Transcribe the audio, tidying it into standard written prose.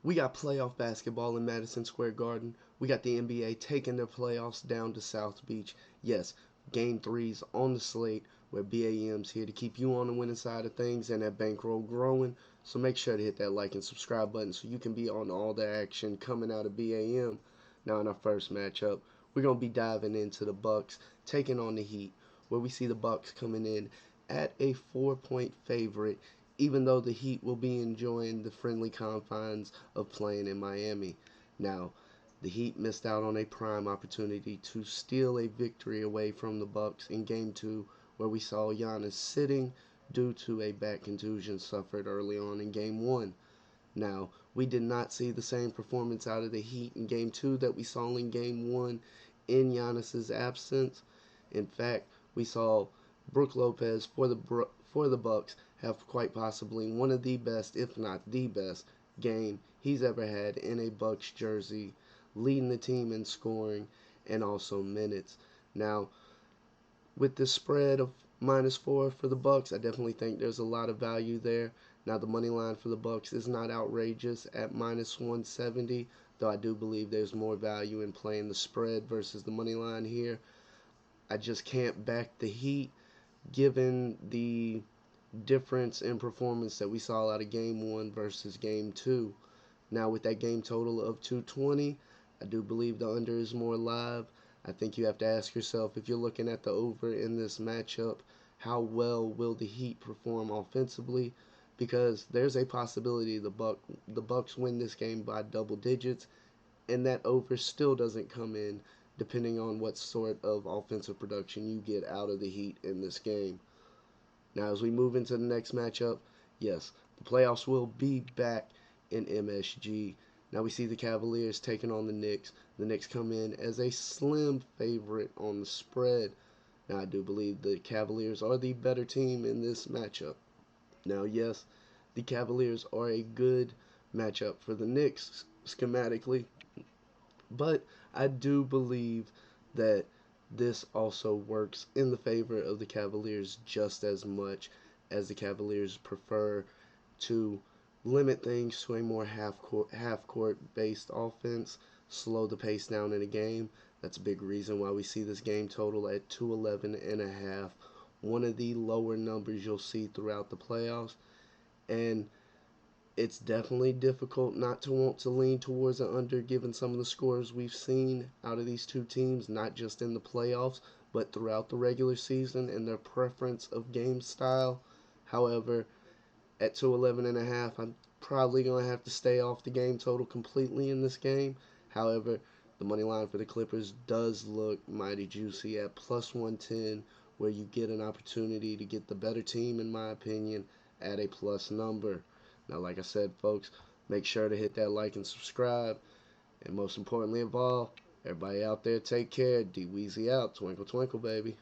We got playoff basketball in Madison Square Garden. We got the NBA taking their playoffs down to South Beach. Yes, game three's on the slate where BAM's here to keep you on the winning side of things and that bankroll growing. So make sure to hit that like and subscribe button so you can be on all the action coming out of BAM. Now in our first matchup, we're going to be diving into the Bucks taking on the Heat, where we see the Bucks coming in at a 4-point favorite, even though the Heat will be enjoying the friendly confines of playing in Miami. Now, the Heat missed out on a prime opportunity to steal a victory away from the Bucks in Game 2, where we saw Giannis sitting due to a back contusion suffered early on in Game 1. Now, we did not see the same performance out of the Heat in Game 2 that we saw in Game 1 in Giannis's absence. In fact, we saw Brook Lopez for the Bucks have quite possibly one of the best, if not the best, game he's ever had in a Bucks jersey, leading the team in scoring and also minutes. Now, with the spread of -4 for the Bucks, I definitely think there's a lot of value there. Now the money line for the Bucks is not outrageous at -170, though I do believe there's more value in playing the spread versus the money line here. I just can't back the Heat given the difference in performance that we saw out of game 1 versus game 2. Now with that game total of 220, I do believe the under is more live. I think you have to ask yourself, if you're looking at the over in this matchup, how well will the Heat perform offensively? Because there's a possibility the Bucks win this game by double digits, and that over still doesn't come in, depending on what sort of offensive production you get out of the Heat in this game. Now, as we move into the next matchup, yes, the playoffs will be back in MSG. Now we see the Cavaliers taking on the Knicks. The Knicks come in as a slim favorite on the spread. Now I do believe the Cavaliers are the better team in this matchup. Now, yes, the Cavaliers are a good matchup for the Knicks schematically, but I do believe that this also works in the favor of the Cavaliers just as much, as the Cavaliers prefer to limit things to a more half court based offense, slow the pace down in a game. That's a big reason why we see this game total at 211.5, one of the lower numbers you'll see throughout the playoffs. And it's definitely difficult not to want to lean towards an under given some of the scores we've seen out of these two teams, not just in the playoffs, but throughout the regular season and their preference of game style. However, at 211.5, I'm probably going to have to stay off the game total completely in this game. However, the money line for the Clippers does look mighty juicy at plus 110, where you get an opportunity to get the better team, in my opinion, at a plus number. Now, like I said, folks, make sure to hit that like and subscribe. And most importantly of all, everybody out there, take care. D Weezy out. Twinkle, twinkle, baby.